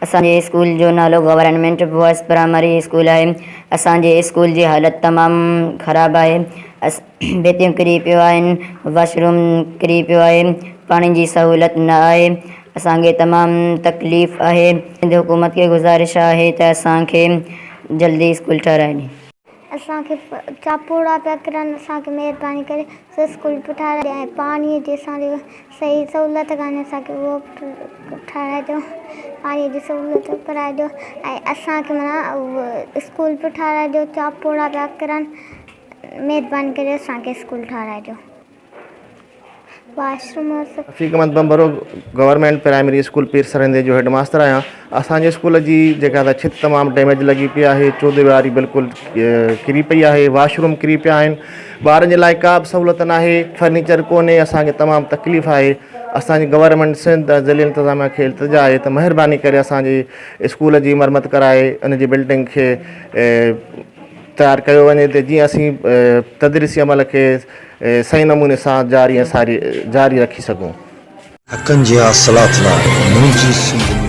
असांजे स्कूल जो नालो गवर्नमेंट बॉयज़ प्राइमरी स्कूल है। असांजे स्कूल जी हालत तमामु ख़राबु आहे। भितियूं किरी पियूं आहिनि, वॉशरूम किरी पियो आहे, पाणी जी सहूलियत न आहे। असांखे तमामु तकलीफ़ आहे। हुकूमत खे गुज़ारिश आहे त असांखे जल्दी स्कूल ठाराए ॾे। असांखे चापूड़ा पिया किरनि, असांखे महिरबानी करे स्कूल ठाराए ॾे ऐं पाणीअ जी असांखे सही सहूलियत कान्हे, असांखे उहो ठाराए ॾियो, पाणीअ जी सहूलियत कराए ॾियो ऐं असांखे माना स्कूल बि ठाराए ॾियो। चापूड़ा पिया किरनि, महिरबानी करे असांखे स्कूल ठाराए ॾियो। वाशरूम रफ़ीक अहमद बंबरो गवर्नमेंट प्राइमरी स्कूल पीर सरंदे जो हेड मास्टर आहियां। असांजे स्कूल जी जेका त छित तमामु डैमेज लॻी पई आहे, चौधरी बिल्कुलु किरी पई आहे, वॉशरूम किरी पिया आहिनि, ॿारनि जे लाइ का बि सहूलियत न आहे, फर्नीचर कोन्हे, असांखे तमामु तकलीफ़ आहे। असांजी गवर्नमेंट सिंध ज़िले इंतिज़ामिया खे इल्तिजा आहे त महिरबानी करे असांजे स्कूल जी मरमत कराए उन जी बिल्डिंग खे तयारु कयो वञे त जीअं असीं तदरीसी अमल खे सही नमूने सां जारी रखी सघूं। हक़नि जी असलात लाइ मुंहिंजी